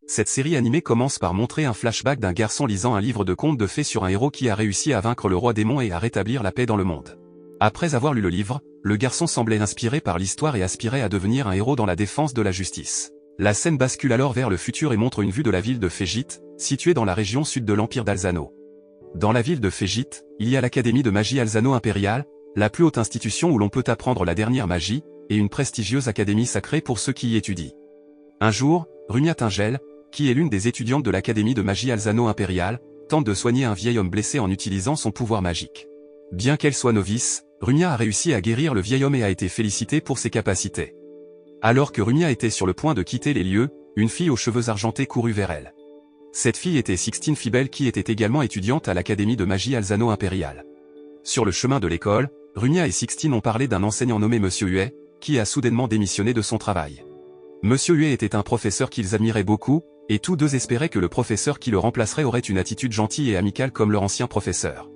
Cette série animée commence par montrer un flashback d'un garçon lisant un livre de contes de fées sur un héros qui a réussi à vaincre le roi démon et à rétablir la paix dans le monde. Après avoir lu le livre, le garçon semblait inspiré par l'histoire et aspirait à devenir un héros dans la défense de la justice. La scène bascule alors vers le futur et montre une vue de la ville de Fégite, située dans la région sud de l'Empire d'Alzano. Dans la ville de Fégite, il y a l'Académie de magie Alzano impériale, la plus haute institution où l'on peut apprendre la dernière magie, et une prestigieuse académie sacrée pour ceux qui y étudient. Un jour, Rumia Tingel, qui est l'une des étudiantes de l'Académie de magie Alzano impériale, tente de soigner un vieil homme blessé en utilisant son pouvoir magique. Bien qu'elle soit novice, Rumia a réussi à guérir le vieil homme et a été félicitée pour ses capacités. Alors que Rumia était sur le point de quitter les lieux, une fille aux cheveux argentés courut vers elle. Cette fille était Sixtine Fibel qui était également étudiante à l'Académie de magie Alzano impériale. Sur le chemin de l'école, Rumia et Sixtine ont parlé d'un enseignant nommé Monsieur Huet, qui a soudainement démissionné de son travail. Monsieur Huet était un professeur qu'ils admiraient beaucoup, et tous deux espéraient que le professeur qui le remplacerait aurait une attitude gentille et amicale comme leur ancien professeur.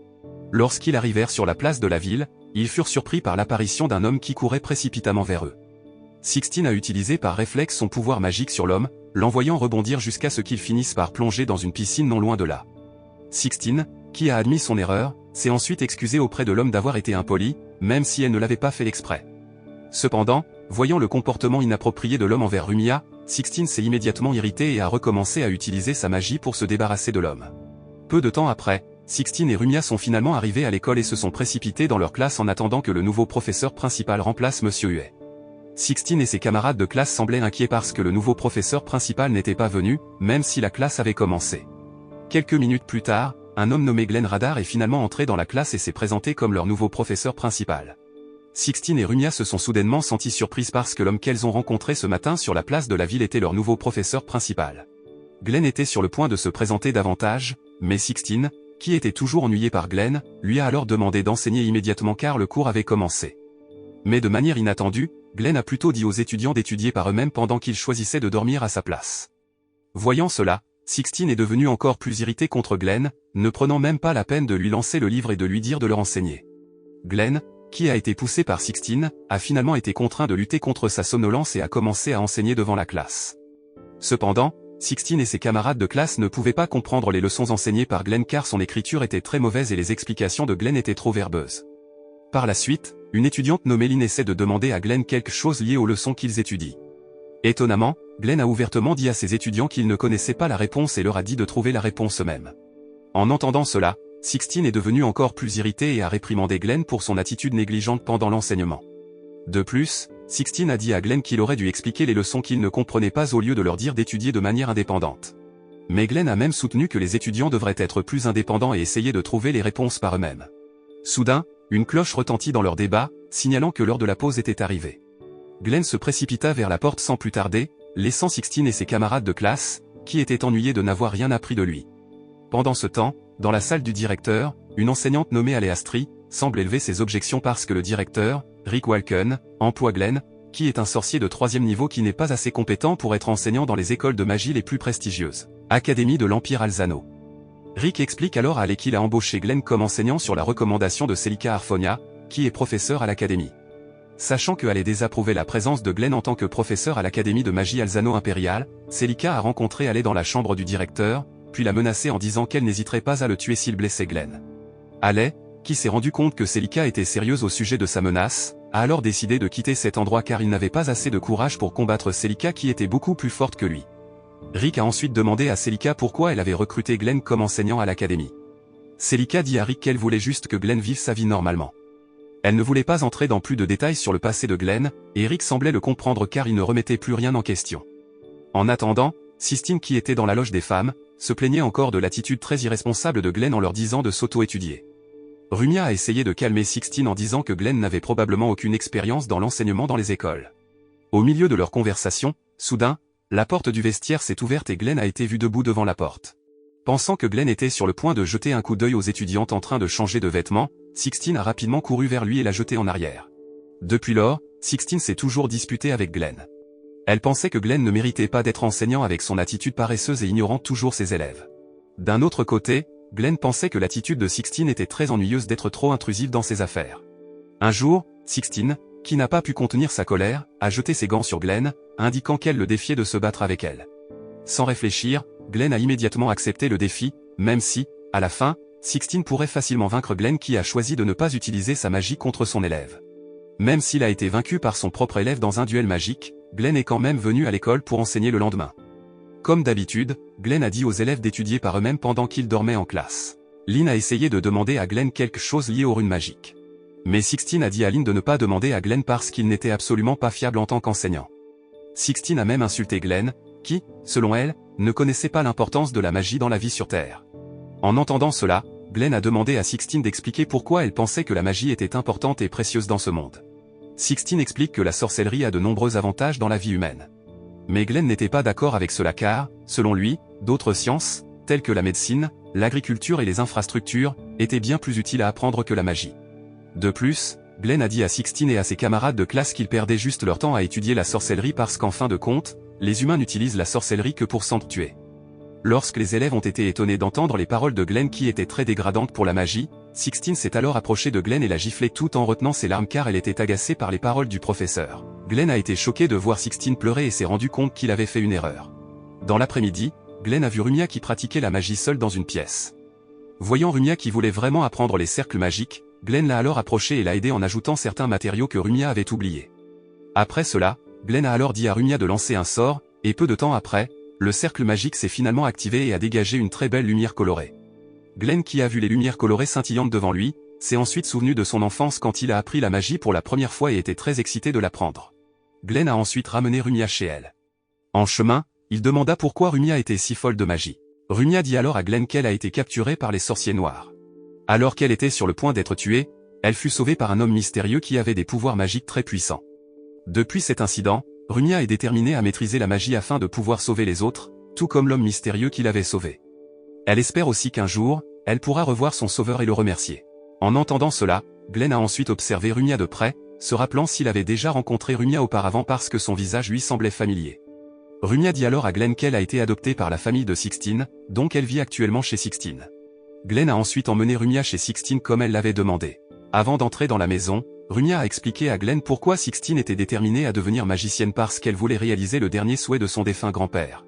Lorsqu'ils arrivèrent sur la place de la ville, ils furent surpris par l'apparition d'un homme qui courait précipitamment vers eux. Sixtine a utilisé par réflexe son pouvoir magique sur l'homme, l'envoyant rebondir jusqu'à ce qu'il finisse par plonger dans une piscine non loin de là. Sixtine, qui a admis son erreur, s'est ensuite excusée auprès de l'homme d'avoir été impoli, même si elle ne l'avait pas fait exprès. Cependant, voyant le comportement inapproprié de l'homme envers Rumia, Sixtine s'est immédiatement irritée et a recommencé à utiliser sa magie pour se débarrasser de l'homme. Peu de temps après, Sixtine et Rumia sont finalement arrivés à l'école et se sont précipités dans leur classe en attendant que le nouveau professeur principal remplace Monsieur Huet. Sixtine et ses camarades de classe semblaient inquiets parce que le nouveau professeur principal n'était pas venu, même si la classe avait commencé. Quelques minutes plus tard, un homme nommé Glenn Radar est finalement entré dans la classe et s'est présenté comme leur nouveau professeur principal. Sixtine et Rumia se sont soudainement senties surprises parce que l'homme qu'elles ont rencontré ce matin sur la place de la ville était leur nouveau professeur principal. Glenn était sur le point de se présenter davantage, mais Sixtine, qui était toujours ennuyée par Glenn, lui a alors demandé d'enseigner immédiatement car le cours avait commencé. Mais de manière inattendue, Glenn a plutôt dit aux étudiants d'étudier par eux-mêmes pendant qu'ils choisissaient de dormir à sa place. Voyant cela, Sixtine est devenue encore plus irritée contre Glenn, ne prenant même pas la peine de lui lancer le livre et de lui dire de le renseigner. Glenn, qui a été poussé par Sixtine, a finalement été contraint de lutter contre sa somnolence et a commencé à enseigner devant la classe. Cependant, Sixtine et ses camarades de classe ne pouvaient pas comprendre les leçons enseignées par Glenn car son écriture était très mauvaise et les explications de Glenn étaient trop verbeuses. Par la suite, une étudiante nommée Lynn essaie de demander à Glenn quelque chose lié aux leçons qu'ils étudient. Étonnamment, Glenn a ouvertement dit à ses étudiants qu'il ne connaissait pas la réponse et leur a dit de trouver la réponse eux-mêmes. En entendant cela, Sixtine est devenue encore plus irritée et a réprimandé Glenn pour son attitude négligente pendant l'enseignement. De plus, Sixtine a dit à Glenn qu'il aurait dû expliquer les leçons qu'il ne comprenait pas au lieu de leur dire d'étudier de manière indépendante. Mais Glenn a même soutenu que les étudiants devraient être plus indépendants et essayer de trouver les réponses par eux-mêmes. Soudain, une cloche retentit dans leur débat, signalant que l'heure de la pause était arrivée. Glenn se précipita vers la porte sans plus tarder, laissant Sixtine et ses camarades de classe, qui étaient ennuyés de n'avoir rien appris de lui. Pendant ce temps, dans la salle du directeur, une enseignante nommée Aléastri, semble élever ses objections parce que le directeur, Rick Walken, emploie Glenn, qui est un sorcier de 3e niveau qui n'est pas assez compétent pour être enseignant dans les écoles de magie les plus prestigieuses, Académie de l'Empire Alzano. Rick explique alors à Ale qu'il a embauché Glenn comme enseignant sur la recommandation de Celica Arfonia, qui est professeur à l'Académie. Sachant que Ale désapprouvait la présence de Glenn en tant que professeur à l'Académie de magie Alzano impériale, Celica a rencontré Ale dans la chambre du directeur, puis l'a menacé en disant qu'elle n'hésiterait pas à le tuer s'il blessait Glenn. Ale, qui s'est rendu compte que Celica était sérieuse au sujet de sa menace, a alors décidé de quitter cet endroit car il n'avait pas assez de courage pour combattre Celica qui était beaucoup plus forte que lui. Rick a ensuite demandé à Celica pourquoi elle avait recruté Glenn comme enseignant à l'académie. Celica dit à Rick qu'elle voulait juste que Glenn vive sa vie normalement. Elle ne voulait pas entrer dans plus de détails sur le passé de Glenn, et Rick semblait le comprendre car il ne remettait plus rien en question. En attendant, Sixtine qui était dans la loge des femmes, se plaignait encore de l'attitude très irresponsable de Glenn en leur disant de s'auto-étudier. Rumia a essayé de calmer Sixtine en disant que Glenn n'avait probablement aucune expérience dans l'enseignement dans les écoles. Au milieu de leur conversation, soudain, la porte du vestiaire s'est ouverte et Glenn a été vu debout devant la porte. Pensant que Glenn était sur le point de jeter un coup d'œil aux étudiantes en train de changer de vêtements, Sixtine a rapidement couru vers lui et l'a jeté en arrière. Depuis lors, Sixtine s'est toujours disputée avec Glenn. Elle pensait que Glenn ne méritait pas d'être enseignant avec son attitude paresseuse et ignorant toujours ses élèves. D'un autre côté, Glenn pensait que l'attitude de Sixtine était très ennuyeuse d'être trop intrusive dans ses affaires. Un jour, Sixtine, qui n'a pas pu contenir sa colère, a jeté ses gants sur Glenn, indiquant qu'elle le défiait de se battre avec elle. Sans réfléchir, Glenn a immédiatement accepté le défi, même si, à la fin, Sixtine pourrait facilement vaincre Glenn qui a choisi de ne pas utiliser sa magie contre son élève. Même s'il a été vaincu par son propre élève dans un duel magique, Glenn est quand même venu à l'école pour enseigner le lendemain. Comme d'habitude, Glenn a dit aux élèves d'étudier par eux-mêmes pendant qu'ils dormaient en classe. Lynn a essayé de demander à Glenn quelque chose lié aux runes magiques. Mais Sixtine a dit à Lynn de ne pas demander à Glenn parce qu'il n'était absolument pas fiable en tant qu'enseignant. Sixtine a même insulté Glenn, qui, selon elle, ne connaissait pas l'importance de la magie dans la vie sur Terre. En entendant cela, Glenn a demandé à Sixtine d'expliquer pourquoi elle pensait que la magie était importante et précieuse dans ce monde. Sixtine explique que la sorcellerie a de nombreux avantages dans la vie humaine. Mais Glenn n'était pas d'accord avec cela car, selon lui, d'autres sciences, telles que la médecine, l'agriculture et les infrastructures, étaient bien plus utiles à apprendre que la magie. De plus, Glenn a dit à Sixtine et à ses camarades de classe qu'ils perdaient juste leur temps à étudier la sorcellerie parce qu'en fin de compte, les humains n'utilisent la sorcellerie que pour s'entretuer. Lorsque les élèves ont été étonnés d'entendre les paroles de Glenn qui étaient très dégradantes pour la magie, Sixtine s'est alors approchée de Glenn et l'a giflé tout en retenant ses larmes car elle était agacée par les paroles du professeur. Glenn a été choqué de voir Sixtine pleurer et s'est rendu compte qu'il avait fait une erreur. Dans l'après-midi, Glenn a vu Rumia qui pratiquait la magie seule dans une pièce. Voyant Rumia qui voulait vraiment apprendre les cercles magiques, Glenn l'a alors approché et l'a aidé en ajoutant certains matériaux que Rumia avait oubliés. Après cela, Glenn a alors dit à Rumia de lancer un sort, et peu de temps après, le cercle magique s'est finalement activé et a dégagé une très belle lumière colorée. Glenn qui a vu les lumières colorées scintillantes devant lui, s'est ensuite souvenu de son enfance quand il a appris la magie pour la première fois et était très excité de l'apprendre. Glenn a ensuite ramené Rumia chez elle. En chemin, il demanda pourquoi Rumia était si folle de magie. Rumia dit alors à Glenn qu'elle a été capturée par les sorciers noirs. Alors qu'elle était sur le point d'être tuée, elle fut sauvée par un homme mystérieux qui avait des pouvoirs magiques très puissants. Depuis cet incident, Rumia est déterminée à maîtriser la magie afin de pouvoir sauver les autres, tout comme l'homme mystérieux qui l'avait sauvée. Elle espère aussi qu'un jour, elle pourra revoir son sauveur et le remercier. En entendant cela, Glenn a ensuite observé Rumia de près, se rappelant s'il avait déjà rencontré Rumia auparavant parce que son visage lui semblait familier. Rumia dit alors à Glenn qu'elle a été adoptée par la famille de Sixtine, donc elle vit actuellement chez Sixtine. Glenn a ensuite emmené Rumia chez Sixtine comme elle l'avait demandé. Avant d'entrer dans la maison, Rumia a expliqué à Glenn pourquoi Sixtine était déterminée à devenir magicienne parce qu'elle voulait réaliser le dernier souhait de son défunt grand-père.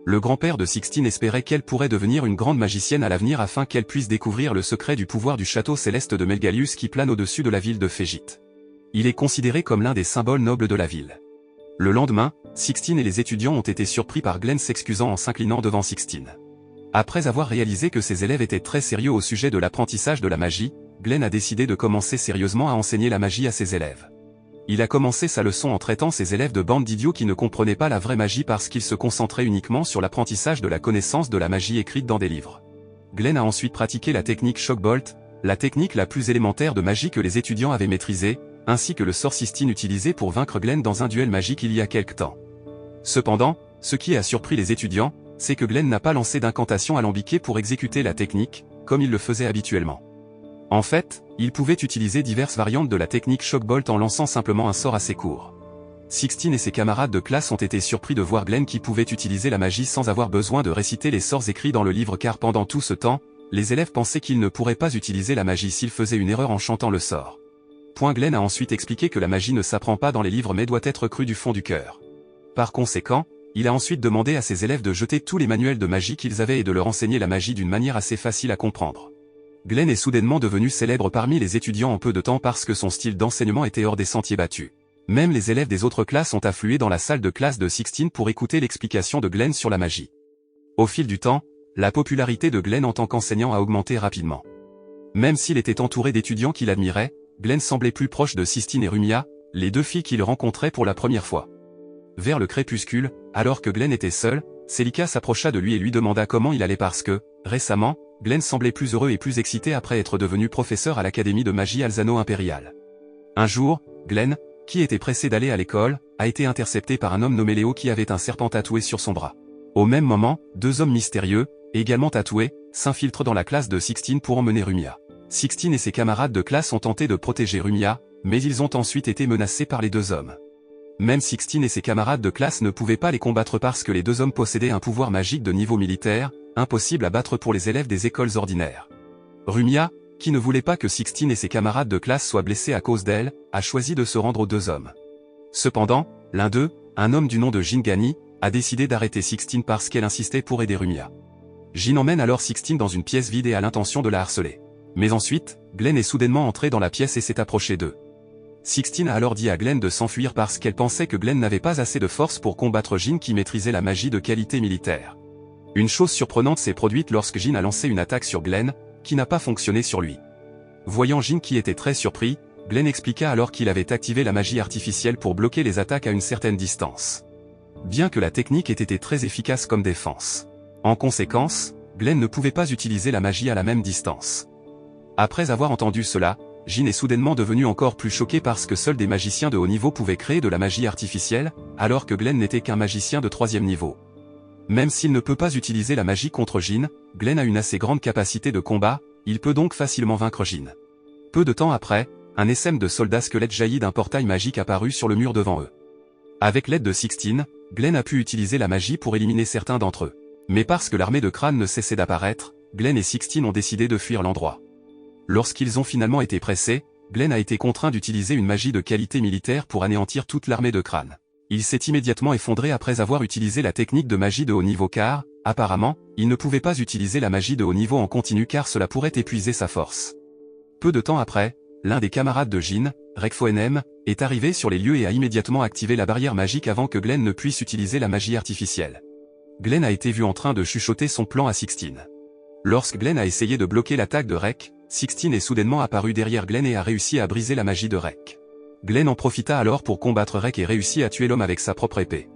Le grand-père de Sixtine espérait qu'elle pourrait devenir une grande magicienne à l'avenir afin qu'elle puisse découvrir le secret du pouvoir du château céleste de Melgalius qui plane au-dessus de la ville de Fégite. Il est considéré comme l'un des symboles nobles de la ville. Le lendemain, Sixtine et les étudiants ont été surpris par Glenn s'excusant en s'inclinant devant Sixtine. Après avoir réalisé que ses élèves étaient très sérieux au sujet de l'apprentissage de la magie, Glenn a décidé de commencer sérieusement à enseigner la magie à ses élèves. Il a commencé sa leçon en traitant ses élèves de bande d'idiots qui ne comprenaient pas la vraie magie parce qu'ils se concentraient uniquement sur l'apprentissage de la connaissance de la magie écrite dans des livres. Glenn a ensuite pratiqué la technique Shockbolt, la technique la plus élémentaire de magie que les étudiants avaient maîtrisée, ainsi que le sort Sixtine utilisé pour vaincre Glenn dans un duel magique il y a quelque temps. Cependant, ce qui a surpris les étudiants, c'est que Glenn n'a pas lancé d'incantation alambiquée pour exécuter la technique, comme il le faisait habituellement. En fait, il pouvait utiliser diverses variantes de la technique Shockbolt en lançant simplement un sort assez court. Sixtine et ses camarades de classe ont été surpris de voir Glenn qui pouvait utiliser la magie sans avoir besoin de réciter les sorts écrits dans le livre car pendant tout ce temps, les élèves pensaient qu'ils ne pourraient pas utiliser la magie s'ils faisaient une erreur en chantant le sort. Glenn a ensuite expliqué que la magie ne s'apprend pas dans les livres mais doit être crue du fond du cœur. Par conséquent, il a ensuite demandé à ses élèves de jeter tous les manuels de magie qu'ils avaient et de leur enseigner la magie d'une manière assez facile à comprendre. Glenn est soudainement devenu célèbre parmi les étudiants en peu de temps parce que son style d'enseignement était hors des sentiers battus. Même les élèves des autres classes ont afflué dans la salle de classe de Sixtine pour écouter l'explication de Glenn sur la magie. Au fil du temps, la popularité de Glenn en tant qu'enseignant a augmenté rapidement. Même s'il était entouré d'étudiants qui l'admiraient, Glenn semblait plus proche de Sixtine et Rumia, les deux filles qu'il rencontrait pour la première fois. Vers le crépuscule, alors que Glenn était seul, Celica s'approcha de lui et lui demanda comment il allait parce que, récemment, Glenn semblait plus heureux et plus excité après être devenu professeur à l'Académie de magie Alzano Impériale. Un jour, Glenn, qui était pressé d'aller à l'école, a été intercepté par un homme nommé Léo qui avait un serpent tatoué sur son bras. Au même moment, deux hommes mystérieux, également tatoués, s'infiltrent dans la classe de Sixtine pour emmener Rumia. Sixtine et ses camarades de classe ont tenté de protéger Rumia, mais ils ont ensuite été menacés par les deux hommes. Même Sixtine et ses camarades de classe ne pouvaient pas les combattre parce que les deux hommes possédaient un pouvoir magique de niveau militaire, impossible à battre pour les élèves des écoles ordinaires. Rumia, qui ne voulait pas que Sixtine et ses camarades de classe soient blessés à cause d'elle, a choisi de se rendre aux deux hommes. Cependant, l'un d'eux, un homme du nom de Gingani, a décidé d'arrêter Sixtine parce qu'elle insistait pour aider Rumia. Jin emmène alors Sixtine dans une pièce vide et a l'intention de la harceler. Mais ensuite, Glenn est soudainement entré dans la pièce et s'est approché d'eux. Sixtine a alors dit à Glenn de s'enfuir parce qu'elle pensait que Glenn n'avait pas assez de force pour combattre Jin qui maîtrisait la magie de qualité militaire. Une chose surprenante s'est produite lorsque Jin a lancé une attaque sur Glenn, qui n'a pas fonctionné sur lui. Voyant Jin qui était très surpris, Glenn expliqua alors qu'il avait activé la magie artificielle pour bloquer les attaques à une certaine distance. Bien que la technique ait été très efficace comme défense. En conséquence, Glenn ne pouvait pas utiliser la magie à la même distance. Après avoir entendu cela, Jin est soudainement devenu encore plus choqué parce que seuls des magiciens de haut niveau pouvaient créer de la magie artificielle, alors que Glenn n'était qu'un magicien de 3e niveau. Même s'il ne peut pas utiliser la magie contre Jin, Glenn a une assez grande capacité de combat, il peut donc facilement vaincre Jin. Peu de temps après, un essaim de soldats squelettes jaillit d'un portail magique apparu sur le mur devant eux. Avec l'aide de Sixtine, Glenn a pu utiliser la magie pour éliminer certains d'entre eux. Mais parce que l'armée de crânes ne cessait d'apparaître, Glenn et Sixtine ont décidé de fuir l'endroit. Lorsqu'ils ont finalement été pressés, Glenn a été contraint d'utiliser une magie de qualité militaire pour anéantir toute l'armée de crânes. Il s'est immédiatement effondré après avoir utilisé la technique de magie de haut niveau car, apparemment, il ne pouvait pas utiliser la magie de haut niveau en continu car cela pourrait épuiser sa force. Peu de temps après, l'un des camarades de Jin, Rekfoenem, est arrivé sur les lieux et a immédiatement activé la barrière magique avant que Glenn ne puisse utiliser la magie artificielle. Glenn a été vu en train de chuchoter son plan à Sixtine. Lorsque Glenn a essayé de bloquer l'attaque de Rek, Sixtine est soudainement apparu derrière Glenn et a réussi à briser la magie de Rek. Glenn en profita alors pour combattre Rek et réussit à tuer l'homme avec sa propre épée.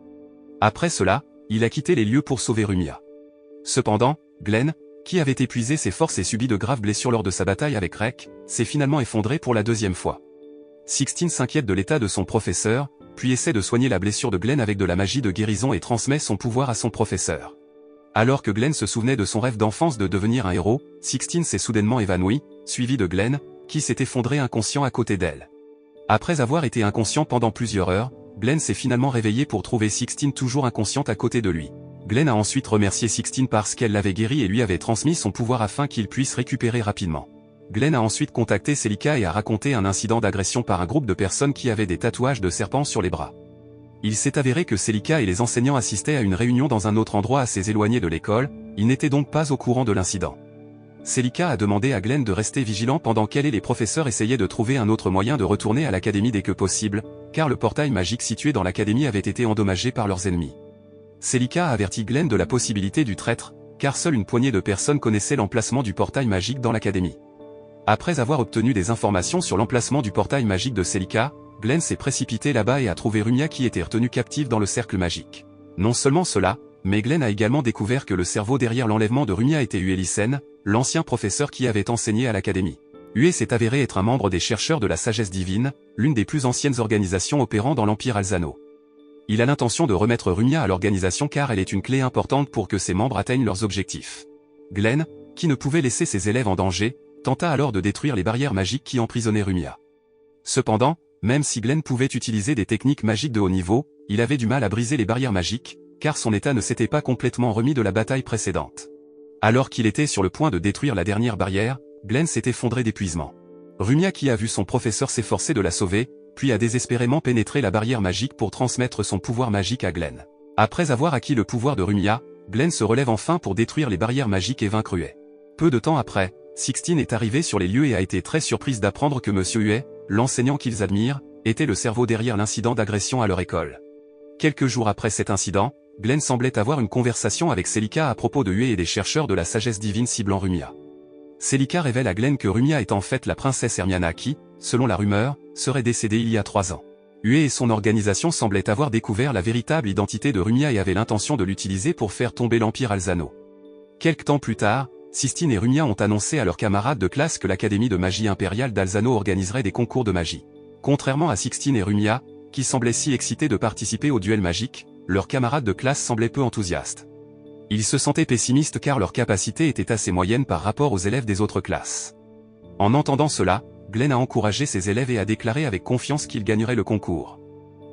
Après cela, il a quitté les lieux pour sauver Rumia. Cependant, Glenn, qui avait épuisé ses forces et subi de graves blessures lors de sa bataille avec Rek, s'est finalement effondré pour la 2e fois. Sixtine s'inquiète de l'état de son professeur, puis essaie de soigner la blessure de Glenn avec de la magie de guérison et transmet son pouvoir à son professeur. Alors que Glenn se souvenait de son rêve d'enfance de devenir un héros, Sixtine s'est soudainement évanouie, suivie de Glenn, qui s'est effondré inconscient à côté d'elle. Après avoir été inconscient pendant plusieurs heures, Glenn s'est finalement réveillé pour trouver Sixtine toujours inconsciente à côté de lui. Glenn a ensuite remercié Sixtine parce qu'elle l'avait guéri et lui avait transmis son pouvoir afin qu'il puisse récupérer rapidement. Glenn a ensuite contacté Celica et a raconté un incident d'agression par un groupe de personnes qui avaient des tatouages de serpents sur les bras. Il s'est avéré que Celica et les enseignants assistaient à une réunion dans un autre endroit assez éloigné de l'école, ils n'étaient donc pas au courant de l'incident. Celica a demandé à Glenn de rester vigilant pendant qu'elle et les professeurs essayaient de trouver un autre moyen de retourner à l'académie dès que possible, car le portail magique situé dans l'académie avait été endommagé par leurs ennemis. Celica a averti Glenn de la possibilité du traître, car seule une poignée de personnes connaissaient l'emplacement du portail magique dans l'académie. Après avoir obtenu des informations sur l'emplacement du portail magique de Celica, Glenn s'est précipité là-bas et a trouvé Rumia qui était retenue captive dans le cercle magique. Non seulement cela, mais Glenn a également découvert que le cerveau derrière l'enlèvement de Rumia était Uelisen, l'ancien professeur qui avait enseigné à l'académie. Ue s'est avéré être un membre des chercheurs de la sagesse divine, l'une des plus anciennes organisations opérant dans l'Empire Alzano. Il a l'intention de remettre Rumia à l'organisation car elle est une clé importante pour que ses membres atteignent leurs objectifs. Glenn, qui ne pouvait laisser ses élèves en danger, tenta alors de détruire les barrières magiques qui emprisonnaient Rumia. Cependant, même si Glenn pouvait utiliser des techniques magiques de haut niveau, il avait du mal à briser les barrières magiques, car son état ne s'était pas complètement remis de la bataille précédente. Alors qu'il était sur le point de détruire la dernière barrière, Glenn s'est effondré d'épuisement. Rumia qui a vu son professeur s'efforcer de la sauver, puis a désespérément pénétré la barrière magique pour transmettre son pouvoir magique à Glenn. Après avoir acquis le pouvoir de Rumia, Glenn se relève enfin pour détruire les barrières magiques et vaincre Ue. Peu de temps après, Sixtine est arrivée sur les lieux et a été très surprise d'apprendre que Monsieur Ue, l'enseignant qu'ils admirent, était le cerveau derrière l'incident d'agression à leur école. Quelques jours après cet incident, Glenn semblait avoir une conversation avec Celica à propos de Ue et des chercheurs de la sagesse divine ciblant Rumia. Celica révèle à Glenn que Rumia est en fait la princesse Hermiana qui, selon la rumeur, serait décédée il y a 3 ans. Ue et son organisation semblaient avoir découvert la véritable identité de Rumia et avaient l'intention de l'utiliser pour faire tomber l'Empire Alzano. Quelque temps plus tard, Sixtine et Rumia ont annoncé à leurs camarades de classe que l'Académie de magie impériale d'Alzano organiserait des concours de magie. Contrairement à Sixtine et Rumia, qui semblaient si excités de participer au duel magique, leurs camarades de classe semblaient peu enthousiastes. Ils se sentaient pessimistes car leur capacité était assez moyenne par rapport aux élèves des autres classes. En entendant cela, Glenn a encouragé ses élèves et a déclaré avec confiance qu'ils gagneraient le concours.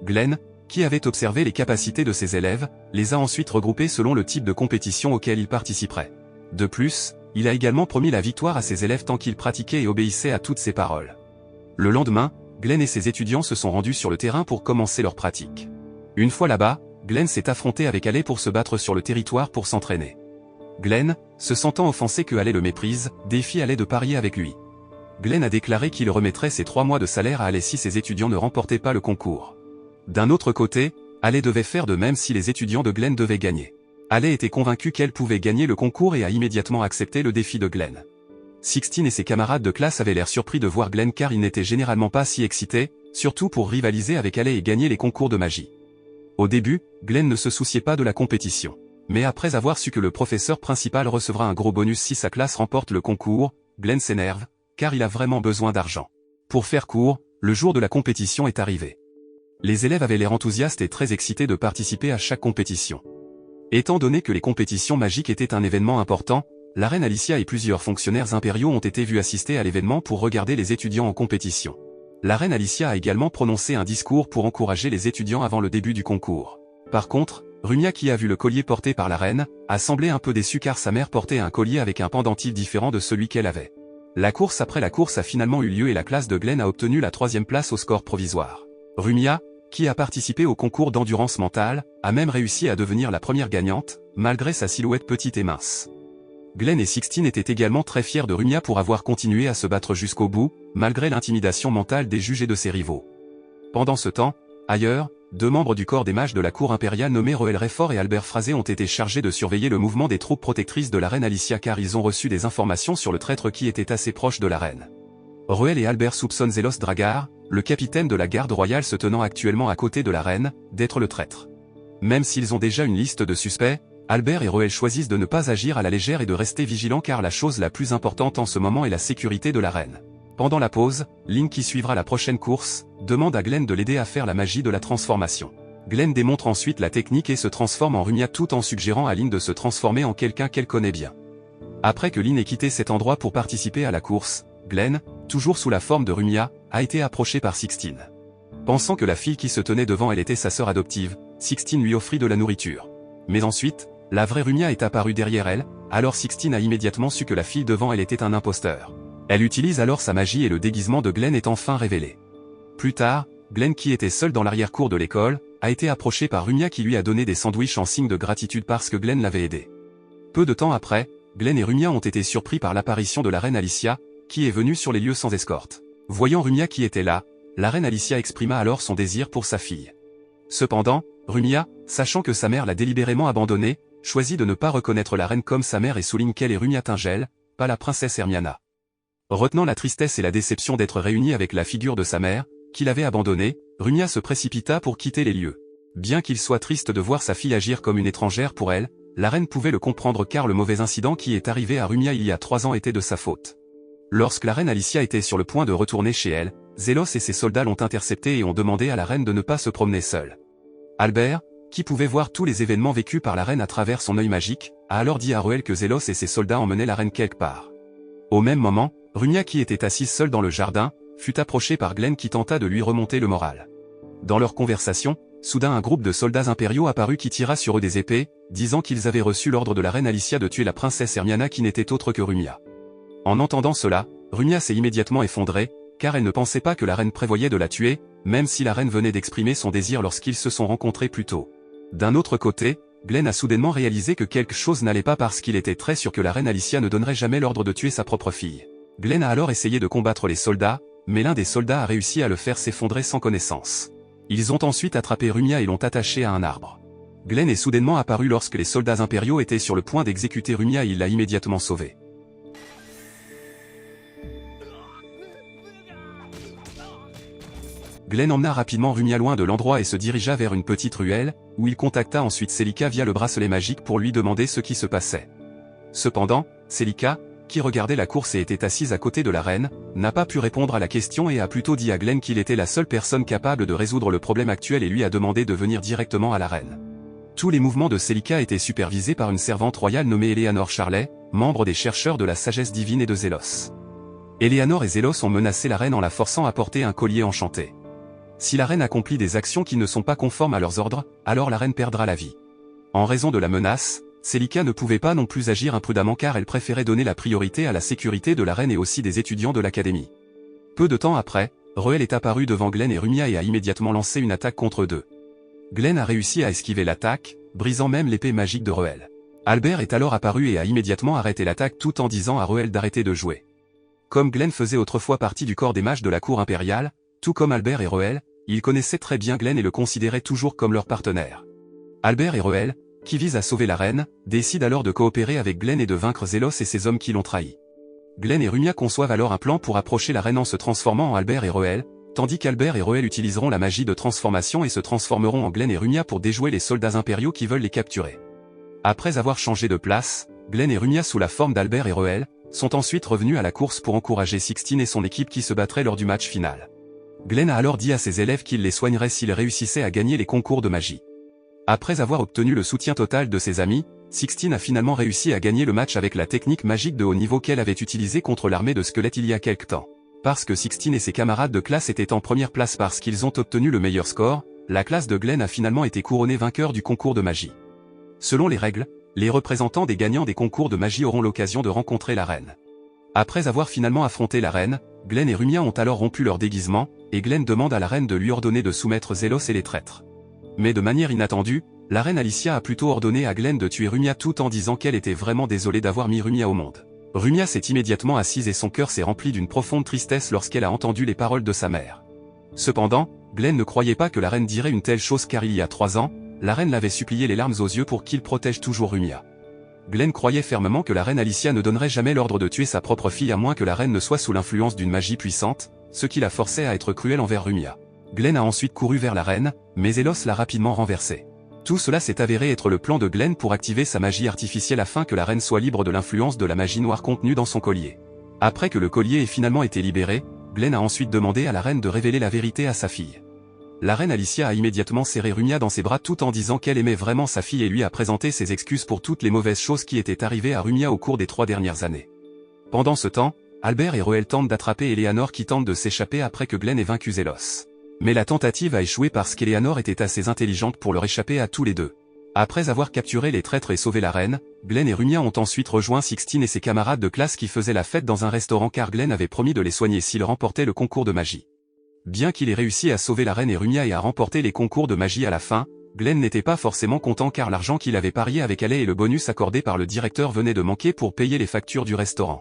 Glenn, qui avait observé les capacités de ses élèves, les a ensuite regroupés selon le type de compétition auquel ils participeraient. De plus, il a également promis la victoire à ses élèves tant qu'ils pratiquaient et obéissaient à toutes ses paroles. Le lendemain, Glenn et ses étudiants se sont rendus sur le terrain pour commencer leur pratique. Une fois là-bas, Glenn s'est affronté avec Ale pour se battre sur le territoire pour s'entraîner. Glenn, se sentant offensé que Ale le méprise, défie Ale de parier avec lui. Glenn a déclaré qu'il remettrait ses 3 mois de salaire à Ale si ses étudiants ne remportaient pas le concours. D'un autre côté, Ale devait faire de même si les étudiants de Glenn devaient gagner. Ale était convaincu qu'elle pouvait gagner le concours et a immédiatement accepté le défi de Glenn. Sixteen et ses camarades de classe avaient l'air surpris de voir Glenn car ils n'étaient généralement pas si excités, surtout pour rivaliser avec Ale et gagner les concours de magie. Au début, Glenn ne se souciait pas de la compétition. Mais après avoir su que le professeur principal recevra un gros bonus si sa classe remporte le concours, Glenn s'énerve, car il a vraiment besoin d'argent. Pour faire court, le jour de la compétition est arrivé. Les élèves avaient l'air enthousiastes et très excités de participer à chaque compétition. Étant donné que les compétitions magiques étaient un événement important, la reine Alicia et plusieurs fonctionnaires impériaux ont été vus assister à l'événement pour regarder les étudiants en compétition. La reine Alicia a également prononcé un discours pour encourager les étudiants avant le début du concours. Par contre, Rumia qui a vu le collier porté par la reine, a semblé un peu déçue car sa mère portait un collier avec un pendentif différent de celui qu'elle avait. La course après la course a finalement eu lieu et la classe de Glenn a obtenu la 3e place au score provisoire. Rumia, qui a participé au concours d'endurance mentale, a même réussi à devenir la première gagnante, malgré sa silhouette petite et mince. Glenn et Sixteen étaient également très fiers de Rumia pour avoir continué à se battre jusqu'au bout, malgré l'intimidation mentale des juges et de ses rivaux. Pendant ce temps, ailleurs, 2 membres du corps des mages de la cour impériale nommés Roel Rayford et Albert Frazé ont été chargés de surveiller le mouvement des troupes protectrices de la reine Alicia car ils ont reçu des informations sur le traître qui était assez proche de la reine. Roel et Albert soupçonnent Zelos Dragar, le capitaine de la garde royale se tenant actuellement à côté de la reine, d'être le traître. Même s'ils ont déjà une liste de suspects, Albert et Roel choisissent de ne pas agir à la légère et de rester vigilants car la chose la plus importante en ce moment est la sécurité de la reine. Pendant la pause, Link qui suivra la prochaine course, demande à Glenn de l'aider à faire la magie de la transformation. Glenn démontre ensuite la technique et se transforme en Rumia tout en suggérant à Lynn de se transformer en quelqu'un qu'elle connaît bien. Après que Lynn ait quitté cet endroit pour participer à la course, Glenn, toujours sous la forme de Rumia, a été approché par Sixteen. Pensant que la fille qui se tenait devant elle était sa sœur adoptive, Sixteen lui offrit de la nourriture. Mais ensuite, la vraie Rumia est apparue derrière elle, alors Sixteen a immédiatement su que la fille devant elle était un imposteur. Elle utilise alors sa magie et le déguisement de Glenn est enfin révélé. Plus tard, Glenn qui était seul dans l'arrière-cour de l'école, a été approché par Rumia qui lui a donné des sandwichs en signe de gratitude parce que Glenn l'avait aidé. Peu de temps après, Glenn et Rumia ont été surpris par l'apparition de la reine Alicia, qui est venue sur les lieux sans escorte. Voyant Rumia qui était là, la reine Alicia exprima alors son désir pour sa fille. Cependant, Rumia, sachant que sa mère l'a délibérément abandonnée, choisit de ne pas reconnaître la reine comme sa mère et souligne qu'elle est Rumia Tingel, pas la princesse Hermiana. Retenant la tristesse et la déception d'être réunie avec la figure de sa mère, qui l'avait abandonnée, Rumia se précipita pour quitter les lieux. Bien qu'il soit triste de voir sa fille agir comme une étrangère pour elle, la reine pouvait le comprendre car le mauvais incident qui est arrivé à Rumia il y a 3 ans était de sa faute. Lorsque la reine Alicia était sur le point de retourner chez elle, Zelos et ses soldats l'ont interceptée et ont demandé à la reine de ne pas se promener seule. Albert, qui pouvait voir tous les événements vécus par la reine à travers son œil magique, a alors dit à Roel que Zelos et ses soldats emmenaient la reine quelque part. Au même moment, Rumia qui était assise seule dans le jardin, fut approchée par Glenn qui tenta de lui remonter le moral. Dans leur conversation, soudain un groupe de soldats impériaux apparut qui tira sur eux des épées, disant qu'ils avaient reçu l'ordre de la reine Alicia de tuer la princesse Hermiana qui n'était autre que Rumia. En entendant cela, Rumia s'est immédiatement effondrée, car elle ne pensait pas que la reine prévoyait de la tuer, même si la reine venait d'exprimer son désir lorsqu'ils se sont rencontrés plus tôt. D'un autre côté, Glenn a soudainement réalisé que quelque chose n'allait pas parce qu'il était très sûr que la reine Alicia ne donnerait jamais l'ordre de tuer sa propre fille. Glenn a alors essayé de combattre les soldats, mais l'un des soldats a réussi à le faire s'effondrer sans connaissance. Ils ont ensuite attrapé Rumia et l'ont attaché à un arbre. Glenn est soudainement apparu lorsque les soldats impériaux étaient sur le point d'exécuter Rumia et il l'a immédiatement sauvée. Glenn emmena rapidement Rumia loin de l'endroit et se dirigea vers une petite ruelle, où il contacta ensuite Celica via le bracelet magique pour lui demander ce qui se passait. Cependant, Celica, qui regardait la course et était assise à côté de la reine, n'a pas pu répondre à la question et a plutôt dit à Glenn qu'il était la seule personne capable de résoudre le problème actuel et lui a demandé de venir directement à la reine. Tous les mouvements de Celica étaient supervisés par une servante royale nommée Eleanor Charlet, membre des chercheurs de la sagesse divine et de Zelos. Eleanor et Zelos ont menacé la reine en la forçant à porter un collier enchanté. Si la reine accomplit des actions qui ne sont pas conformes à leurs ordres, alors la reine perdra la vie. En raison de la menace, Celica ne pouvait pas non plus agir imprudemment car elle préférait donner la priorité à la sécurité de la reine et aussi des étudiants de l'académie. Peu de temps après, Roel est apparu devant Glenn et Rumia et a immédiatement lancé une attaque contre eux deux. Glenn a réussi à esquiver l'attaque, brisant même l'épée magique de Roel. Albert est alors apparu et a immédiatement arrêté l'attaque tout en disant à Roel d'arrêter de jouer. Comme Glenn faisait autrefois partie du corps des mages de la cour impériale, tout comme Albert et Roel, ils connaissaient très bien Glenn et le considéraient toujours comme leur partenaire. Albert et Roel, qui visent à sauver la reine, décident alors de coopérer avec Glenn et de vaincre Zélos et ses hommes qui l'ont trahi. Glenn et Rumia conçoivent alors un plan pour approcher la reine en se transformant en Albert et Roel, tandis qu'Albert et Roel utiliseront la magie de transformation et se transformeront en Glenn et Rumia pour déjouer les soldats impériaux qui veulent les capturer. Après avoir changé de place, Glenn et Rumia sous la forme d'Albert et Roel, sont ensuite revenus à la course pour encourager Sixtine et son équipe qui se battraient lors du match final. Glenn a alors dit à ses élèves qu'il les soignerait s'ils réussissaient à gagner les concours de magie. Après avoir obtenu le soutien total de ses amis, Sixtine a finalement réussi à gagner le match avec la technique magique de haut niveau qu'elle avait utilisée contre l'armée de squelettes il y a quelque temps. Parce que Sixtine et ses camarades de classe étaient en première place parce qu'ils ont obtenu le meilleur score, la classe de Glenn a finalement été couronnée vainqueur du concours de magie. Selon les règles, les représentants des gagnants des concours de magie auront l'occasion de rencontrer la reine. Après avoir finalement affronté la reine, Glenn et Rumia ont alors rompu leur déguisement, et Glenn demande à la reine de lui ordonner de soumettre Zélos et les traîtres. Mais de manière inattendue, la reine Alicia a plutôt ordonné à Glenn de tuer Rumia tout en disant qu'elle était vraiment désolée d'avoir mis Rumia au monde. Rumia s'est immédiatement assise et son cœur s'est rempli d'une profonde tristesse lorsqu'elle a entendu les paroles de sa mère. Cependant, Glenn ne croyait pas que la reine dirait une telle chose car il y a 3 ans, la reine l'avait supplié les larmes aux yeux pour qu'il protège toujours Rumia. Glenn croyait fermement que la reine Alicia ne donnerait jamais l'ordre de tuer sa propre fille à moins que la reine ne soit sous l'influence d'une magie puissante, ce qui la forçait à être cruelle envers Rumia. Glenn a ensuite couru vers la reine, mais Zélos l'a rapidement renversée. Tout cela s'est avéré être le plan de Glenn pour activer sa magie artificielle afin que la reine soit libre de l'influence de la magie noire contenue dans son collier. Après que le collier ait finalement été libéré, Glenn a ensuite demandé à la reine de révéler la vérité à sa fille. La reine Alicia a immédiatement serré Rumia dans ses bras tout en disant qu'elle aimait vraiment sa fille et lui a présenté ses excuses pour toutes les mauvaises choses qui étaient arrivées à Rumia au cours des 3 dernières années. Pendant ce temps, Albert et Roel tentent d'attraper Eleanor qui tente de s'échapper après que Glenn ait vaincu Zélos. Mais la tentative a échoué parce qu'Eleanor était assez intelligente pour leur échapper à tous les deux. Après avoir capturé les traîtres et sauvé la reine, Glenn et Rumia ont ensuite rejoint Sixtine et ses camarades de classe qui faisaient la fête dans un restaurant car Glenn avait promis de les soigner s'ils remportaient le concours de magie. Bien qu'il ait réussi à sauver la reine et Rumia et à remporter les concours de magie à la fin, Glenn n'était pas forcément content car l'argent qu'il avait parié avec Alley et le bonus accordé par le directeur venait de manquer pour payer les factures du restaurant.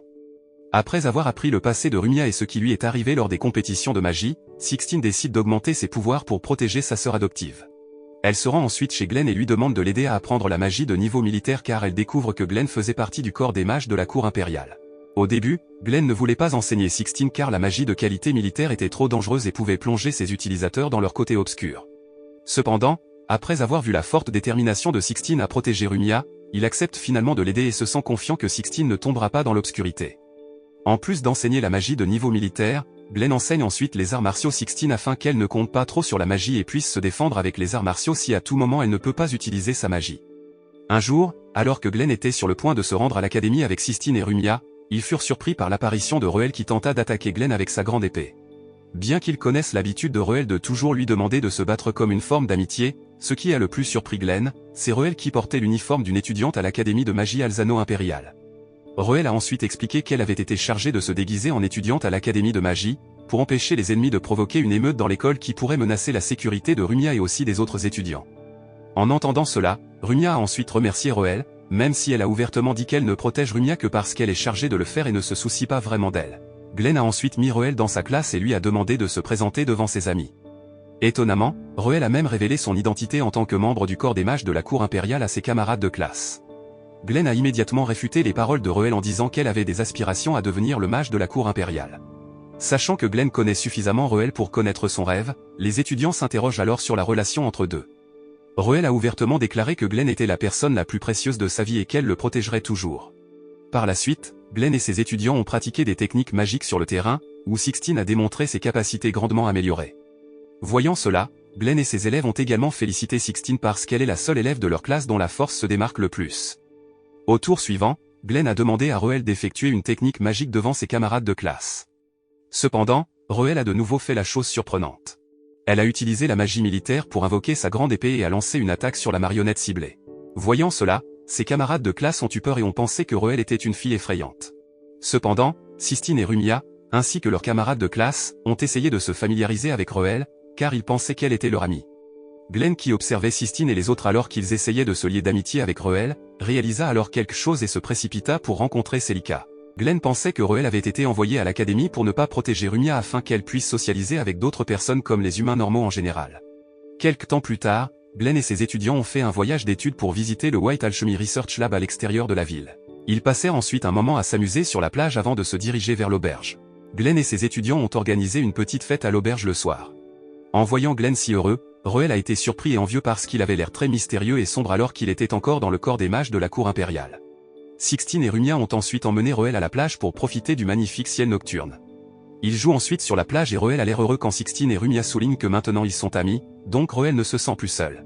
Après avoir appris le passé de Rumia et ce qui lui est arrivé lors des compétitions de magie, Sixtine décide d'augmenter ses pouvoirs pour protéger sa sœur adoptive. Elle se rend ensuite chez Glenn et lui demande de l'aider à apprendre la magie de niveau militaire car elle découvre que Glenn faisait partie du corps des mages de la cour impériale. Au début, Glenn ne voulait pas enseigner Sixtine car la magie de qualité militaire était trop dangereuse et pouvait plonger ses utilisateurs dans leur côté obscur. Cependant, après avoir vu la forte détermination de Sixtine à protéger Rumia, il accepte finalement de l'aider et se sent confiant que Sixtine ne tombera pas dans l'obscurité. En plus d'enseigner la magie de niveau militaire, Glenn enseigne ensuite les arts martiaux Sixtine afin qu'elle ne compte pas trop sur la magie et puisse se défendre avec les arts martiaux si à tout moment elle ne peut pas utiliser sa magie. Un jour, alors que Glenn était sur le point de se rendre à l'académie avec Sixtine et Rumia, ils furent surpris par l'apparition de Roel qui tenta d'attaquer Glenn avec sa grande épée. Bien qu'ils connaissent l'habitude de Roel de toujours lui demander de se battre comme une forme d'amitié, ce qui a le plus surpris Glenn, c'est Roel qui portait l'uniforme d'une étudiante à l'académie de magie Alzano impériale. Roel a ensuite expliqué qu'elle avait été chargée de se déguiser en étudiante à l'académie de magie, pour empêcher les ennemis de provoquer une émeute dans l'école qui pourrait menacer la sécurité de Rumia et aussi des autres étudiants. En entendant cela, Rumia a ensuite remercié Roel, même si elle a ouvertement dit qu'elle ne protège Rumia que parce qu'elle est chargée de le faire et ne se soucie pas vraiment d'elle. Glenn a ensuite mis Roel dans sa classe et lui a demandé de se présenter devant ses amis. Étonnamment, Roel a même révélé son identité en tant que membre du corps des mages de la cour impériale à ses camarades de classe. Glenn a immédiatement réfuté les paroles de Roel en disant qu'elle avait des aspirations à devenir le mage de la cour impériale. Sachant que Glenn connaît suffisamment Roel pour connaître son rêve, les étudiants s'interrogent alors sur la relation entre deux. Roel a ouvertement déclaré que Glenn était la personne la plus précieuse de sa vie et qu'elle le protégerait toujours. Par la suite, Glenn et ses étudiants ont pratiqué des techniques magiques sur le terrain, où Sixtine a démontré ses capacités grandement améliorées. Voyant cela, Glenn et ses élèves ont également félicité Sixtine parce qu'elle est la seule élève de leur classe dont la force se démarque le plus. Au tour suivant, Glenn a demandé à Roel d'effectuer une technique magique devant ses camarades de classe. Cependant, Roel a de nouveau fait la chose surprenante. Elle a utilisé la magie militaire pour invoquer sa grande épée et a lancé une attaque sur la marionnette ciblée. Voyant cela, ses camarades de classe ont eu peur et ont pensé que Roel était une fille effrayante. Cependant, Sixtine et Rumia, ainsi que leurs camarades de classe, ont essayé de se familiariser avec Roel, car ils pensaient qu'elle était leur amie. Glenn, qui observait Sistine et les autres alors qu'ils essayaient de se lier d'amitié avec Reuel, réalisa alors quelque chose et se précipita pour rencontrer Celica. Glenn pensait que Reuel avait été envoyé à l'académie pour ne pas protéger Rumia afin qu'elle puisse socialiser avec d'autres personnes comme les humains normaux en général. Quelque temps plus tard, Glenn et ses étudiants ont fait un voyage d'études pour visiter le White Alchemy Research Lab à l'extérieur de la ville. Ils passèrent ensuite un moment à s'amuser sur la plage avant de se diriger vers l'auberge. Glenn et ses étudiants ont organisé une petite fête à l'auberge le soir. En voyant Glenn si heureux, Reuel a été surpris et envieux parce qu'il avait l'air très mystérieux et sombre alors qu'il était encore dans le corps des mages de la cour impériale. Sixtine et Rumia ont ensuite emmené Reuel à la plage pour profiter du magnifique ciel nocturne. Ils jouent ensuite sur la plage et Reuel a l'air heureux quand Sixtine et Rumia soulignent que maintenant ils sont amis, donc Reuel ne se sent plus seul.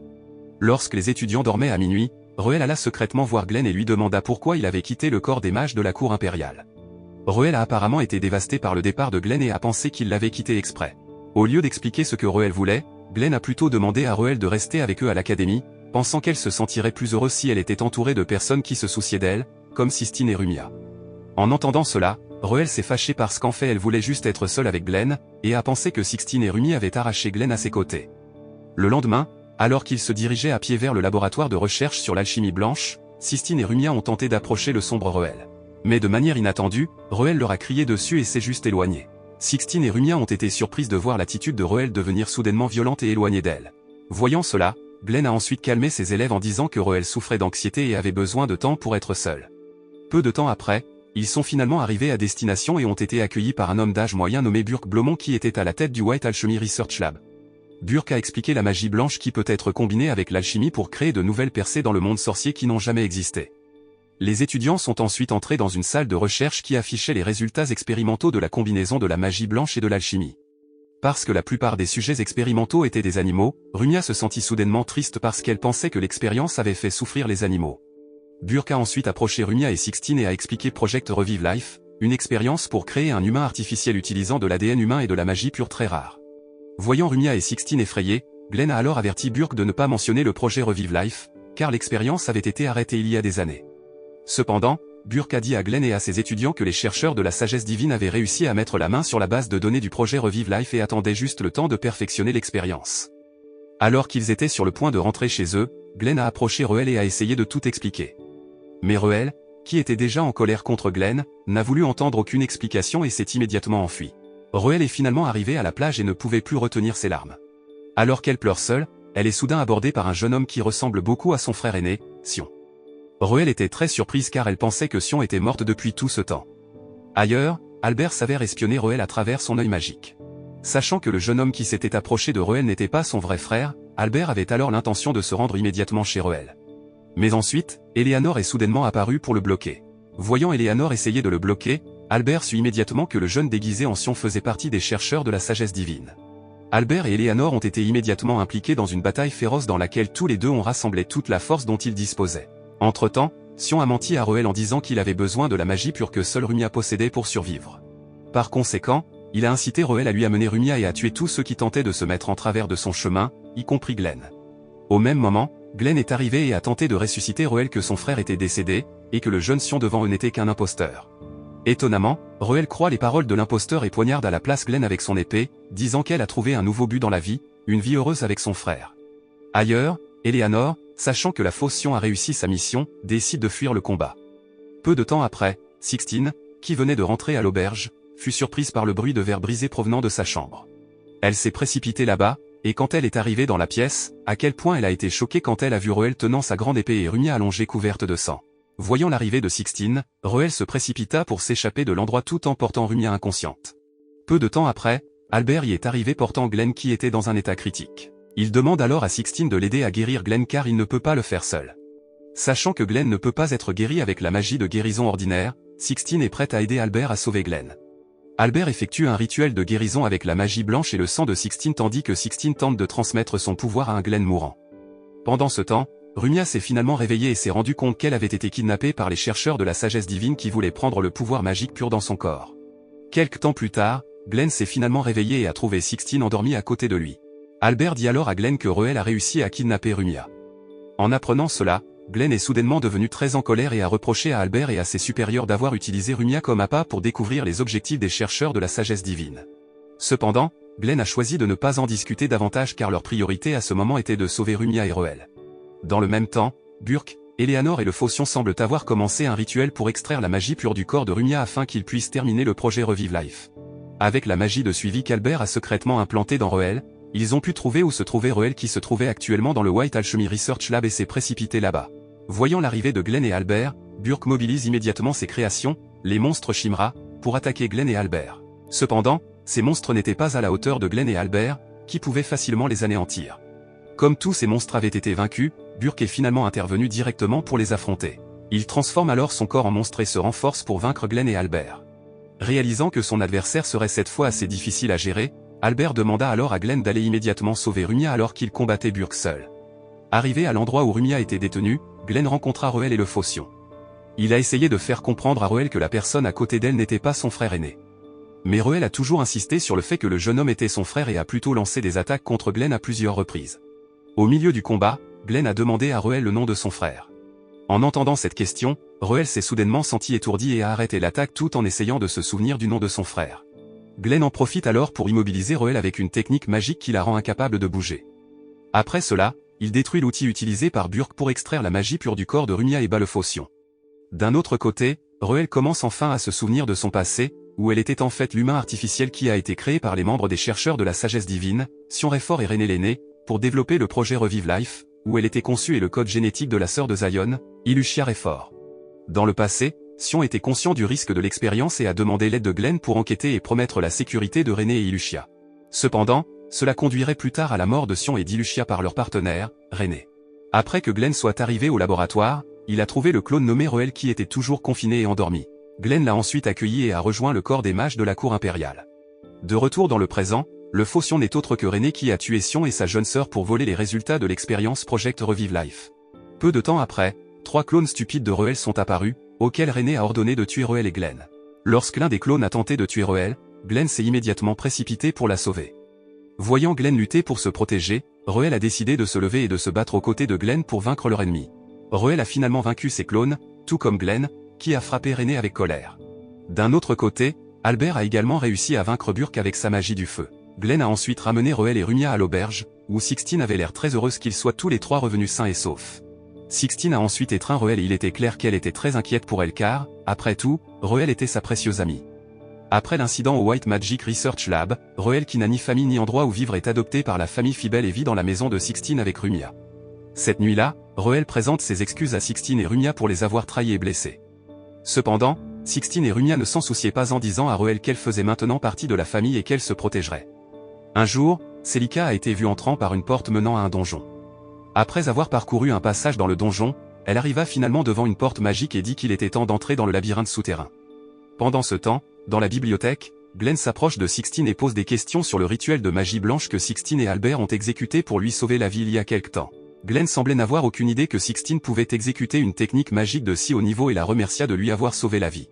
Lorsque les étudiants dormaient à minuit, Reuel alla secrètement voir Glenn et lui demanda pourquoi il avait quitté le corps des mages de la cour impériale. Reuel a apparemment été dévasté par le départ de Glenn et a pensé qu'il l'avait quitté exprès. Au lieu d'expliquer ce que Reuel voulait, Glenn a plutôt demandé à Reuel de rester avec eux à l'académie, pensant qu'elle se sentirait plus heureuse si elle était entourée de personnes qui se souciaient d'elle, comme Sistine et Rumia. En entendant cela, Reuel s'est fâché parce qu'en fait elle voulait juste être seule avec Glenn, et a pensé que Sixtine et Rumia avaient arraché Glenn à ses côtés. Le lendemain, alors qu'ils se dirigeaient à pied vers le laboratoire de recherche sur l'alchimie blanche, Sistine et Rumia ont tenté d'approcher le sombre Reuel. Mais de manière inattendue, Reuel leur a crié dessus et s'est juste éloigné. Sixtine et Rumia ont été surprises de voir l'attitude de Reuel devenir soudainement violente et éloignée d'elle. Voyant cela, Glenn a ensuite calmé ses élèves en disant que Reuel souffrait d'anxiété et avait besoin de temps pour être seul. Peu de temps après, ils sont finalement arrivés à destination et ont été accueillis par un homme d'âge moyen nommé Burke Blomont qui était à la tête du White Alchemy Research Lab. Burke a expliqué la magie blanche qui peut être combinée avec l'alchimie pour créer de nouvelles percées dans le monde sorcier qui n'ont jamais existé. Les étudiants sont ensuite entrés dans une salle de recherche qui affichait les résultats expérimentaux de la combinaison de la magie blanche et de l'alchimie. Parce que la plupart des sujets expérimentaux étaient des animaux, Rumia se sentit soudainement triste parce qu'elle pensait que l'expérience avait fait souffrir les animaux. Burke a ensuite approché Rumia et Sixtine et a expliqué Project Revive Life, une expérience pour créer un humain artificiel utilisant de l'ADN humain et de la magie pure très rare. Voyant Rumia et Sixtine effrayés, Glenn a alors averti Burke de ne pas mentionner le projet Revive Life, car l'expérience avait été arrêtée il y a des années. Cependant, Burke a dit à Glenn et à ses étudiants que les chercheurs de la sagesse divine avaient réussi à mettre la main sur la base de données du projet Revive Life et attendaient juste le temps de perfectionner l'expérience. Alors qu'ils étaient sur le point de rentrer chez eux, Glenn a approché Reuel et a essayé de tout expliquer. Mais Reuel, qui était déjà en colère contre Glenn, n'a voulu entendre aucune explication et s'est immédiatement enfui. Reuel est finalement arrivée à la plage et ne pouvait plus retenir ses larmes. Alors qu'elle pleure seule, elle est soudain abordée par un jeune homme qui ressemble beaucoup à son frère aîné, Sion. Reuel était très surprise car elle pensait que Sion était morte depuis tout ce temps. Ailleurs, Albert s'avère espionner Reuel à travers son œil magique. Sachant que le jeune homme qui s'était approché de Reuel n'était pas son vrai frère, Albert avait alors l'intention de se rendre immédiatement chez Reuel. Mais ensuite, Eleanor est soudainement apparue pour le bloquer. Voyant Eleanor essayer de le bloquer, Albert sut immédiatement que le jeune déguisé en Sion faisait partie des chercheurs de la sagesse divine. Albert et Eleanor ont été immédiatement impliqués dans une bataille féroce dans laquelle tous les deux ont rassemblé toute la force dont ils disposaient. Entre-temps, Sion a menti à Reuel en disant qu'il avait besoin de la magie pure que seule Rumia possédait pour survivre. Par conséquent, il a incité Reuel à lui amener Rumia et à tuer tous ceux qui tentaient de se mettre en travers de son chemin, y compris Glenn. Au même moment, Glenn est arrivé et a tenté de ressusciter Reuel que son frère était décédé, et que le jeune Sion devant eux n'était qu'un imposteur. Étonnamment, Reuel croit les paroles de l'imposteur et poignarde à la place Glenn avec son épée, disant qu'elle a trouvé un nouveau but dans la vie, une vie heureuse avec son frère. Ailleurs, Eleanor, sachant que la fausse Sion a réussi sa mission, décide de fuir le combat. Peu de temps après, Sixtine, qui venait de rentrer à l'auberge, fut surprise par le bruit de verre brisé provenant de sa chambre. Elle s'est précipitée là-bas, et quand elle est arrivée dans la pièce, à quel point elle a été choquée quand elle a vu Reuel tenant sa grande épée et Rumia allongée couverte de sang. Voyant l'arrivée de Sixtine, Reuel se précipita pour s'échapper de l'endroit tout en portant Rumia inconsciente. Peu de temps après, Albert y est arrivé portant Glenn qui était dans un état critique. Il demande alors à Sixtine de l'aider à guérir Glenn car il ne peut pas le faire seul. Sachant que Glenn ne peut pas être guéri avec la magie de guérison ordinaire, Sixtine est prête à aider Albert à sauver Glenn. Albert effectue un rituel de guérison avec la magie blanche et le sang de Sixtine tandis que Sixtine tente de transmettre son pouvoir à un Glenn mourant. Pendant ce temps, Rumia s'est finalement réveillée et s'est rendu compte qu'elle avait été kidnappée par les chercheurs de la sagesse divine qui voulaient prendre le pouvoir magique pur dans son corps. Quelque temps plus tard, Glenn s'est finalement réveillé et a trouvé Sixtine endormie à côté de lui. Albert dit alors à Glenn que Reuel a réussi à kidnapper Rumia. En apprenant cela, Glenn est soudainement devenu très en colère et a reproché à Albert et à ses supérieurs d'avoir utilisé Rumia comme appât pour découvrir les objectifs des chercheurs de la sagesse divine. Cependant, Glenn a choisi de ne pas en discuter davantage car leur priorité à ce moment était de sauver Rumia et Roel. Dans le même temps, Burke, Eleanor et le Phocion semblent avoir commencé un rituel pour extraire la magie pure du corps de Rumia afin qu'ils puissent terminer le projet Revive Life. Avec la magie de suivi qu'Albert a secrètement implantée dans Roel, ils ont pu trouver où se trouvait Roel qui se trouvait actuellement dans le White Alchemy Research Lab et s'est précipité là-bas. Voyant l'arrivée de Glenn et Albert, Burke mobilise immédiatement ses créations, les monstres Shimra, pour attaquer Glenn et Albert. Cependant, ces monstres n'étaient pas à la hauteur de Glenn et Albert, qui pouvaient facilement les anéantir. Comme tous ces monstres avaient été vaincus, Burke est finalement intervenu directement pour les affronter. Il transforme alors son corps en monstre et se renforce pour vaincre Glenn et Albert. Réalisant que son adversaire serait cette fois assez difficile à gérer, Albert demanda alors à Glenn d'aller immédiatement sauver Rumia alors qu'il combattait Burke seul. Arrivé à l'endroit où Rumia était détenue, Glenn rencontra Roel et le Phocion. Il a essayé de faire comprendre à Roel que la personne à côté d'elle n'était pas son frère aîné. Mais Roel a toujours insisté sur le fait que le jeune homme était son frère et a plutôt lancé des attaques contre Glenn à plusieurs reprises. Au milieu du combat, Glenn a demandé à Roel le nom de son frère. En entendant cette question, Roel s'est soudainement senti étourdi et a arrêté l'attaque tout en essayant de se souvenir du nom de son frère. Glenn en profite alors pour immobiliser Roel avec une technique magique qui la rend incapable de bouger. Après cela, il détruit l'outil utilisé par Burke pour extraire la magie pure du corps de Rumia et bat le Phocion. D'un autre côté, Roel commence enfin à se souvenir de son passé, où elle était en fait l'humain artificiel qui a été créé par les membres des chercheurs de la sagesse divine, Sion Réfort et René l'aîné, pour développer le projet Revive Life, où elle était conçue et le code génétique de la sœur de Zion, Ilucia Réfort. Dans le passé, Sion était conscient du risque de l'expérience et a demandé l'aide de Glenn pour enquêter et promettre la sécurité de René et Ilucia. Cependant, cela conduirait plus tard à la mort de Sion et d'Ilucia par leur partenaire, René. Après que Glenn soit arrivé au laboratoire, il a trouvé le clone nommé Roel qui était toujours confiné et endormi. Glenn l'a ensuite accueilli et a rejoint le corps des mages de la cour impériale. De retour dans le présent, le Phocion n'est autre que René qui a tué Sion et sa jeune sœur pour voler les résultats de l'expérience Project Revive Life. Peu de temps après, 3 clones stupides de Roel sont apparus, auxquels René a ordonné de tuer Roel et Glenn. Lorsque l'un des clones a tenté de tuer Roel, Glenn s'est immédiatement précipité pour la sauver. Voyant Glenn lutter pour se protéger, Roel a décidé de se lever et de se battre aux côtés de Glenn pour vaincre leur ennemi. Roel a finalement vaincu ses clones, tout comme Glenn, qui a frappé René avec colère. D'un autre côté, Albert a également réussi à vaincre Burke avec sa magie du feu. Glenn a ensuite ramené Roel et Rumia à l'auberge, où Sixtine avait l'air très heureuse qu'ils soient tous les trois revenus sains et saufs. Sixtine a ensuite étreint Roel et il était clair qu'elle était très inquiète pour elle car, après tout, Roel était sa précieuse amie. Après l'incident au White Magic Research Lab, Roel qui n'a ni famille ni endroit où vivre est adopté par la famille Fibel et vit dans la maison de Sixtine avec Rumia. Cette nuit-là, Roel présente ses excuses à Sixtine et Rumia pour les avoir trahis et blessés. Cependant, Sixtine et Rumia ne s'en souciaient pas en disant à Roel qu'elle faisait maintenant partie de la famille et qu'elle se protégerait. Un jour, Celica a été vue entrant par une porte menant à un donjon. Après avoir parcouru un passage dans le donjon, elle arriva finalement devant une porte magique et dit qu'il était temps d'entrer dans le labyrinthe souterrain. Pendant ce temps, dans la bibliothèque, Glenn s'approche de Sixtine et pose des questions sur le rituel de magie blanche que Sixtine et Albert ont exécuté pour lui sauver la vie il y a quelque temps. Glenn semblait n'avoir aucune idée que Sixtine pouvait exécuter une technique magique de si haut niveau et la remercia de lui avoir sauvé la vie.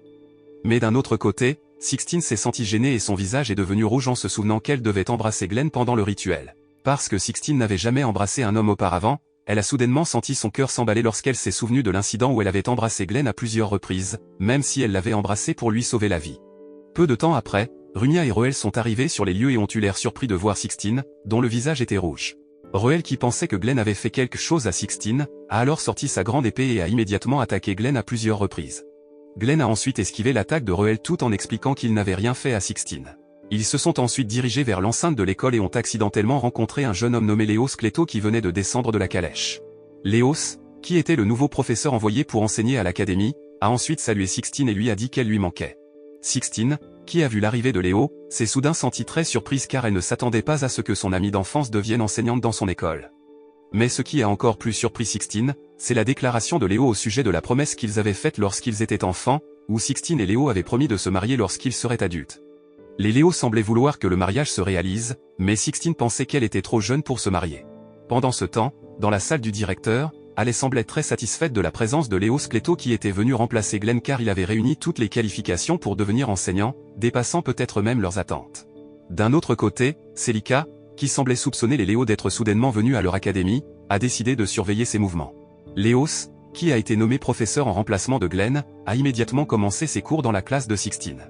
Mais d'un autre côté, Sixtine s'est sentie gênée et son visage est devenu rouge en se souvenant qu'elle devait embrasser Glenn pendant le rituel. Parce que Sixtine n'avait jamais embrassé un homme auparavant, elle a soudainement senti son cœur s'emballer lorsqu'elle s'est souvenue de l'incident où elle avait embrassé Glenn à plusieurs reprises, même si elle l'avait embrassé pour lui sauver la vie. Peu de temps après, Rumia et Roel sont arrivés sur les lieux et ont eu l'air surpris de voir Sixtine, dont le visage était rouge. Roel qui pensait que Glenn avait fait quelque chose à Sixtine, a alors sorti sa grande épée et a immédiatement attaqué Glenn à plusieurs reprises. Glenn a ensuite esquivé l'attaque de Roel tout en expliquant qu'il n'avait rien fait à Sixtine. Ils se sont ensuite dirigés vers l'enceinte de l'école et ont accidentellement rencontré un jeune homme nommé Léos Cléto qui venait de descendre de la calèche. Léos, qui était le nouveau professeur envoyé pour enseigner à l'académie, a ensuite salué Sixtine et lui a dit qu'elle lui manquait. Sixtine, qui a vu l'arrivée de Léo, s'est soudain sentie très surprise car elle ne s'attendait pas à ce que son amie d'enfance devienne enseignante dans son école. Mais ce qui a encore plus surpris Sixtine, c'est la déclaration de Léo au sujet de la promesse qu'ils avaient faite lorsqu'ils étaient enfants, où Sixtine et Léo avaient promis de se marier lorsqu'ils seraient adultes. Les Léo semblaient vouloir que le mariage se réalise, mais Sixtine pensait qu'elle était trop jeune pour se marier. Pendant ce temps, dans la salle du directeur, elle semblait très satisfaite de la présence de Léos Cléto qui était venu remplacer Glenn car il avait réuni toutes les qualifications pour devenir enseignant, dépassant peut-être même leurs attentes. D'un autre côté, Celica, qui semblait soupçonner les Léo d'être soudainement venus à leur académie, a décidé de surveiller ses mouvements. Léos, qui a été nommé professeur en remplacement de Glenn, a immédiatement commencé ses cours dans la classe de Sixtine.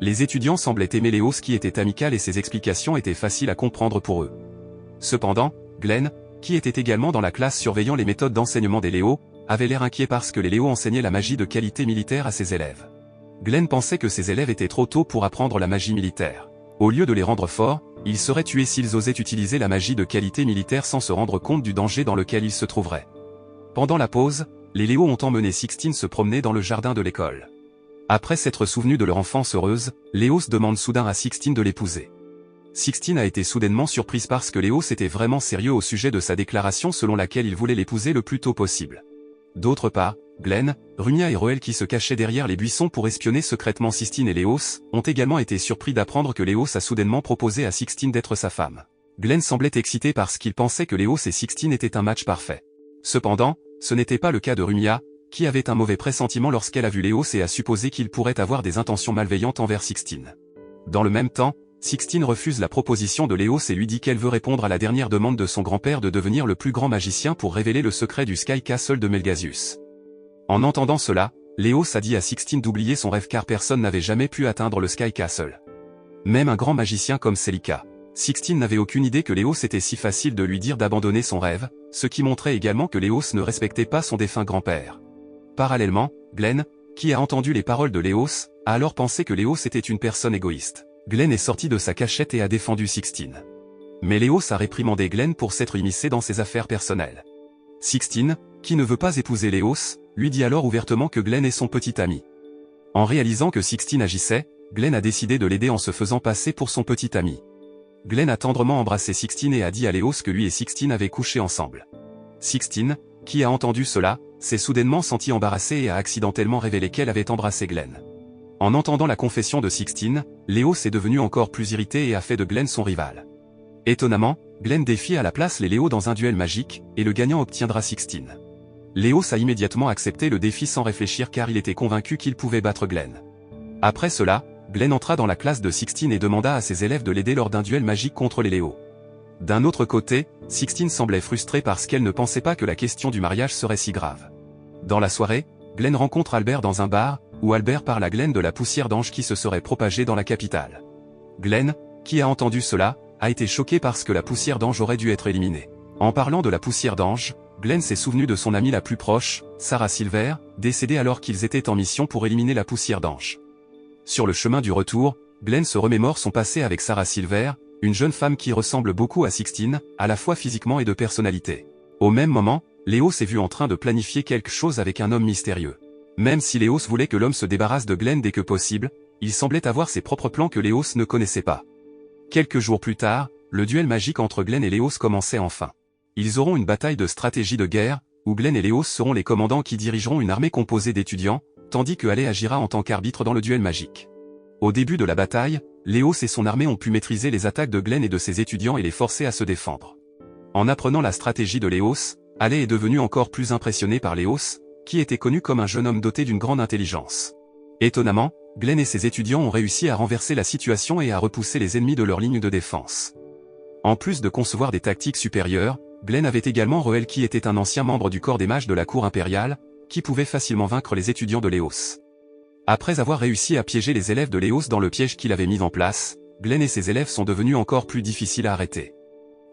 Les étudiants semblaient aimer Léos qui était amical et ses explications étaient faciles à comprendre pour eux. Cependant, Glenn, qui était également dans la classe surveillant les méthodes d'enseignement des Léos, avait l'air inquiet parce que les Léos enseignaient la magie de qualité militaire à ses élèves. Glenn pensait que ses élèves étaient trop tôt pour apprendre la magie militaire. Au lieu de les rendre forts, ils seraient tués s'ils osaient utiliser la magie de qualité militaire sans se rendre compte du danger dans lequel ils se trouveraient. Pendant la pause, les Léos ont emmené Sixtine se promener dans le jardin de l'école. Après s'être souvenu de leur enfance heureuse, Léos demande soudain à Sixtine de l'épouser. Sixtine a été soudainement surprise parce que Léos était vraiment sérieux au sujet de sa déclaration selon laquelle il voulait l'épouser le plus tôt possible. D'autre part, Glenn, Rumia et Roel qui se cachaient derrière les buissons pour espionner secrètement Sixtine et Léos, ont également été surpris d'apprendre que Léos a soudainement proposé à Sixtine d'être sa femme. Glenn semblait excité parce qu'il pensait que Léos et Sixtine étaient un match parfait. Cependant, ce n'était pas le cas de Rumia, qui avait un mauvais pressentiment lorsqu'elle a vu Léos et a supposé qu'il pourrait avoir des intentions malveillantes envers Sixtine. Dans le même temps, Sixtine refuse la proposition de Léos et lui dit qu'elle veut répondre à la dernière demande de son grand-père de devenir le plus grand magicien pour révéler le secret du Sky Castle de Melgazius. En entendant cela, Léos a dit à Sixtine d'oublier son rêve car personne n'avait jamais pu atteindre le Sky Castle. Même un grand magicien comme Celica. Sixtine n'avait aucune idée que Léos était si facile de lui dire d'abandonner son rêve, ce qui montrait également que Léos ne respectait pas son défunt grand-père. Parallèlement, Glenn, qui a entendu les paroles de Léos, a alors pensé que Léos était une personne égoïste. Glenn est sorti de sa cachette et a défendu Sixtine. Mais Léos a réprimandé Glenn pour s'être immiscé dans ses affaires personnelles. Sixtine, qui ne veut pas épouser Léos, lui dit alors ouvertement que Glenn est son petit ami. En réalisant que Sixtine agissait, Glenn a décidé de l'aider en se faisant passer pour son petit ami. Glenn a tendrement embrassé Sixtine et a dit à Léos que lui et Sixtine avaient couché ensemble. Sixtine, qui a entendu cela, s'est soudainement sentie embarrassée et a accidentellement révélé qu'elle avait embrassé Glenn. En entendant la confession de Sixtine, Léos est devenu encore plus irrité et a fait de Glenn son rival. Étonnamment, Glenn défie à la place les Léos dans un duel magique, et le gagnant obtiendra Sixtine. Léos a immédiatement accepté le défi sans réfléchir car il était convaincu qu'il pouvait battre Glenn. Après cela, Glenn entra dans la classe de Sixtine et demanda à ses élèves de l'aider lors d'un duel magique contre les Léos. D'un autre côté, Sixtine semblait frustrée parce qu'elle ne pensait pas que la question du mariage serait si grave. Dans la soirée, Glenn rencontre Albert dans un bar, où Albert parle à Glenn de la poussière d'ange qui se serait propagée dans la capitale. Glenn, qui a entendu cela, a été choqué parce que la poussière d'ange aurait dû être éliminée. En parlant de la poussière d'ange, Glenn s'est souvenu de son amie la plus proche, Sarah Silver, décédée alors qu'ils étaient en mission pour éliminer la poussière d'ange. Sur le chemin du retour, Glenn se remémore son passé avec Sarah Silver, une jeune femme qui ressemble beaucoup à Sixtine, à la fois physiquement et de personnalité. Au même moment, Léos s'est vu en train de planifier quelque chose avec un homme mystérieux. Même si Léos voulait que l'homme se débarrasse de Glenn dès que possible, il semblait avoir ses propres plans que Léos ne connaissait pas. Quelques jours plus tard, le duel magique entre Glenn et Léos commençait enfin. Ils auront une bataille de stratégie de guerre, où Glenn et Léos seront les commandants qui dirigeront une armée composée d'étudiants, tandis que Halley agira en tant qu'arbitre dans le duel magique. Au début de la bataille, Léos et son armée ont pu maîtriser les attaques de Glenn et de ses étudiants et les forcer à se défendre. En apprenant la stratégie de Léos, Halley est devenu encore plus impressionné par Léos, qui était connu comme un jeune homme doté d'une grande intelligence. Étonnamment, Glenn et ses étudiants ont réussi à renverser la situation et à repousser les ennemis de leur ligne de défense. En plus de concevoir des tactiques supérieures, Glenn avait également Roel qui était un ancien membre du corps des mages de la cour impériale, qui pouvait facilement vaincre les étudiants de Léos. Après avoir réussi à piéger les élèves de Léos dans le piège qu'il avait mis en place, Glenn et ses élèves sont devenus encore plus difficiles à arrêter.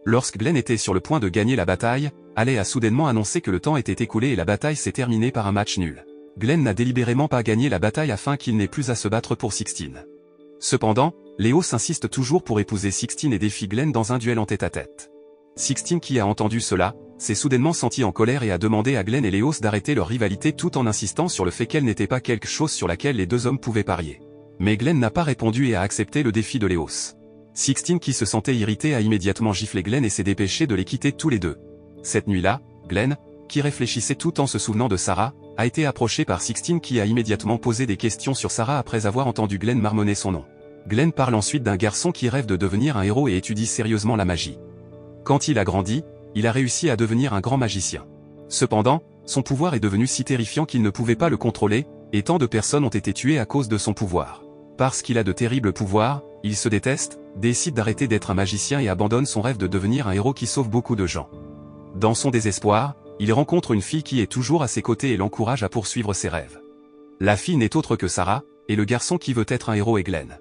Lorsque Glenn était sur le point de gagner la bataille, Halley a soudainement annoncé que le temps était écoulé et la bataille s'est terminée par un match nul. Glenn n'a délibérément pas gagné la bataille afin qu'il n'ait plus à se battre pour Sixtine. Cependant, Léos insiste toujours pour épouser Sixtine et défie Glenn dans un duel en tête-à-tête. Sixtine qui a entendu cela, s'est soudainement sentie en colère et a demandé à Glenn et Léos d'arrêter leur rivalité tout en insistant sur le fait qu'elle n'était pas quelque chose sur laquelle les deux hommes pouvaient parier. Mais Glenn n'a pas répondu et a accepté le défi de Léos. Sixtine qui se sentait irrité a immédiatement giflé Glenn et s'est dépêché de les quitter tous les deux. Cette nuit-là, Glenn, qui réfléchissait tout en se souvenant de Sarah, a été approché par Sixtine qui a immédiatement posé des questions sur Sarah après avoir entendu Glenn marmonner son nom. Glenn parle ensuite d'un garçon qui rêve de devenir un héros et étudie sérieusement la magie. Quand il a grandi, il a réussi à devenir un grand magicien. Cependant, son pouvoir est devenu si terrifiant qu'il ne pouvait pas le contrôler, et tant de personnes ont été tuées à cause de son pouvoir. Parce qu'il a de terribles pouvoirs, il se déteste, décide d'arrêter d'être un magicien et abandonne son rêve de devenir un héros qui sauve beaucoup de gens. Dans son désespoir, il rencontre une fille qui est toujours à ses côtés et l'encourage à poursuivre ses rêves. La fille n'est autre que Sarah, et le garçon qui veut être un héros est Glenn.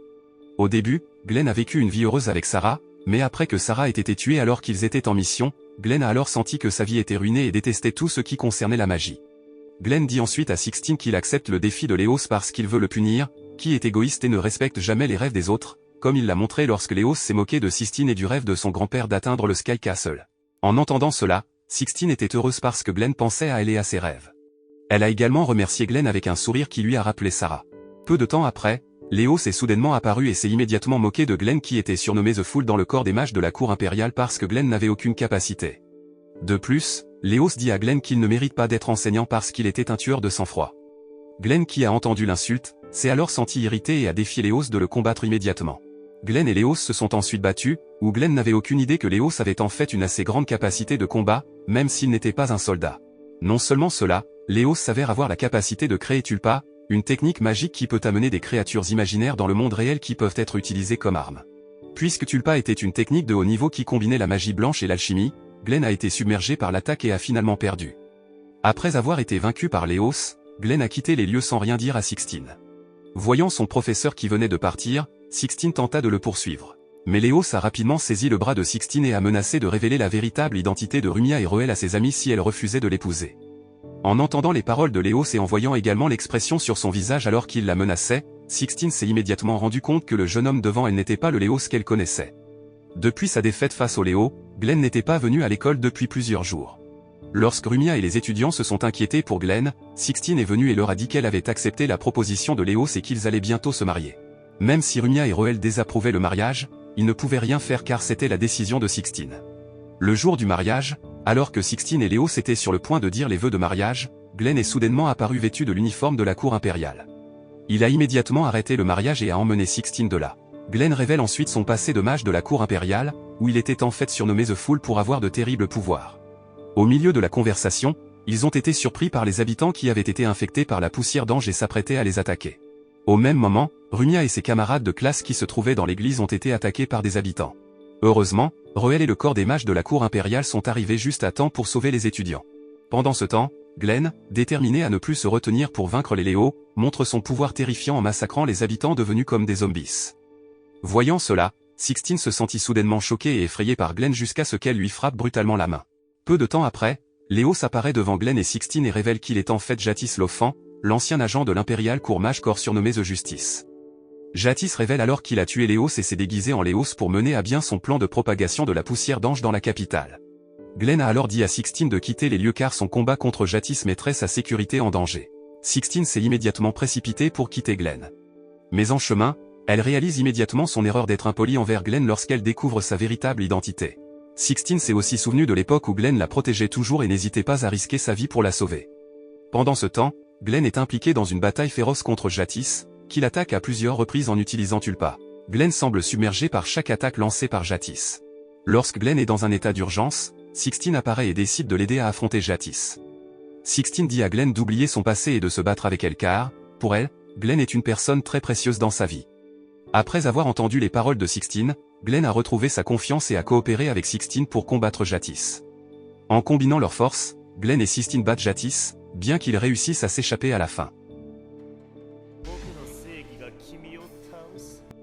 Au début, Glenn a vécu une vie heureuse avec Sarah, mais après que Sarah ait été tuée alors qu'ils étaient en mission, Glenn a alors senti que sa vie était ruinée et détestait tout ce qui concernait la magie. Glenn dit ensuite à Sixtine qu'il accepte le défi de Léos parce qu'il veut le punir, qui est égoïste et ne respecte jamais les rêves des autres, comme il l'a montré lorsque Léos s'est moqué de Sixtine et du rêve de son grand-père d'atteindre le Sky Castle. En entendant cela, Sixtine était heureuse parce que Glenn pensait à elle et à ses rêves. Elle a également remercié Glenn avec un sourire qui lui a rappelé Sarah. Peu de temps après, Léos est soudainement apparu et s'est immédiatement moqué de Glenn qui était surnommé The Fool dans le corps des mages de la cour impériale parce que Glenn n'avait aucune capacité. De plus, Léos dit à Glenn qu'il ne mérite pas d'être enseignant parce qu'il était un tueur de sang-froid. Glenn qui a entendu l'insulte, s'est alors senti irrité et a défié Léos de le combattre immédiatement. Glenn et Léos se sont ensuite battus, où Glenn n'avait aucune idée que Léos avait en fait une assez grande capacité de combat, même s'il n'était pas un soldat. Non seulement cela, Léos s'avère avoir la capacité de créer Tulpa, une technique magique qui peut amener des créatures imaginaires dans le monde réel qui peuvent être utilisées comme armes. Puisque Tulpa était une technique de haut niveau qui combinait la magie blanche et l'alchimie, Glenn a été submergé par l'attaque et a finalement perdu. Après avoir été vaincu par Léos, Glenn a quitté les lieux sans rien dire à Sixtine. Voyant son professeur qui venait de partir, Sixtine tenta de le poursuivre. Mais Léos a rapidement saisi le bras de Sixtine et a menacé de révéler la véritable identité de Rumia et Roel à ses amis si elle refusait de l'épouser. En entendant les paroles de Léos et en voyant également l'expression sur son visage alors qu'il la menaçait, Sixtine s'est immédiatement rendu compte que le jeune homme devant elle n'était pas le Léos qu'elle connaissait. Depuis sa défaite face au Léo, Glenn n'était pas venu à l'école depuis plusieurs jours. Lorsque Rumia et les étudiants se sont inquiétés pour Glenn, Sixtine est venue et leur a dit qu'elle avait accepté la proposition de Léos et qu'ils allaient bientôt se marier. Même si Rumia et Roel désapprouvaient le mariage, ils ne pouvaient rien faire car c'était la décision de Sixtine. Le jour du mariage, alors que Sixtine et Léos étaient sur le point de dire les vœux de mariage, Glenn est soudainement apparu vêtu de l'uniforme de la cour impériale. Il a immédiatement arrêté le mariage et a emmené Sixtine de là. Glenn révèle ensuite son passé de mage de la cour impériale, où il était en fait surnommé The Fool pour avoir de terribles pouvoirs. Au milieu de la conversation, ils ont été surpris par les habitants qui avaient été infectés par la poussière d'ange et s'apprêtaient à les attaquer. Au même moment, Rumia et ses camarades de classe qui se trouvaient dans l'église ont été attaqués par des habitants. Heureusement, Roel et le corps des mages de la cour impériale sont arrivés juste à temps pour sauver les étudiants. Pendant ce temps, Glenn, déterminé à ne plus se retenir pour vaincre les Léos, montre son pouvoir terrifiant en massacrant les habitants devenus comme des zombies. Voyant cela, Sixtine se sentit soudainement choquée et effrayée par Glenn jusqu'à ce qu'elle lui frappe brutalement la main. Peu de temps après, Léos apparaît devant Glenn et Sixtine et révèle qu'il est en fait Jatis l'Offant, l'ancien agent de l'Imperial Cour Mage Corps surnommé The Justice. Jatis révèle alors qu'il a tué Léos et s'est déguisé en Léos pour mener à bien son plan de propagation de la poussière d'ange dans la capitale. Glenn a alors dit à Sixtine de quitter les lieux car son combat contre Jatis mettrait sa sécurité en danger. Sixtine s'est immédiatement précipitée pour quitter Glenn. Mais en chemin, elle réalise immédiatement son erreur d'être impolie envers Glenn lorsqu'elle découvre sa véritable identité. Sixtine s'est aussi souvenu de l'époque où Glenn la protégeait toujours et n'hésitait pas à risquer sa vie pour la sauver. Pendant ce temps, Glenn est impliqué dans une bataille féroce contre Jatis, qui l'attaque à plusieurs reprises en utilisant Tulpa. Glenn semble submergé par chaque attaque lancée par Jatis. Lorsque Glenn est dans un état d'urgence, Sixtine apparaît et décide de l'aider à affronter Jatis. Sixtine dit à Glenn d'oublier son passé et de se battre avec elle car, pour elle, Glenn est une personne très précieuse dans sa vie. Après avoir entendu les paroles de Sixtine, Glenn a retrouvé sa confiance et a coopéré avec Sixtine pour combattre Jatis. En combinant leurs forces, Glenn et Sixtine battent Jatis, bien qu'ils réussissent à s'échapper à la fin.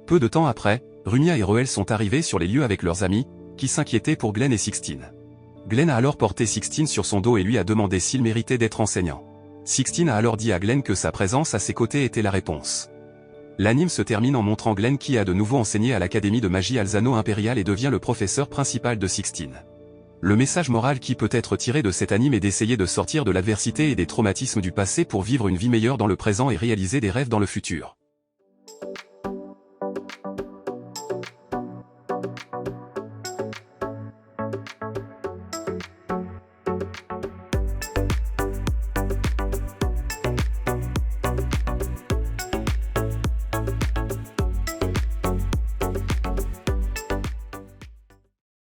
Peu de temps après, Rumia et Roel sont arrivés sur les lieux avec leurs amis, qui s'inquiétaient pour Glenn et Sixtine. Glenn a alors porté Sixtine sur son dos et lui a demandé s'il méritait d'être enseignant. Sixtine a alors dit à Glenn que sa présence à ses côtés était la réponse. L'anime se termine en montrant Glenn qui a de nouveau enseigné à l'Académie de magie Alzano Impériale et devient le professeur principal de Sixtine. Le message moral qui peut être tiré de cet anime est d'essayer de sortir de l'adversité et des traumatismes du passé pour vivre une vie meilleure dans le présent et réaliser des rêves dans le futur.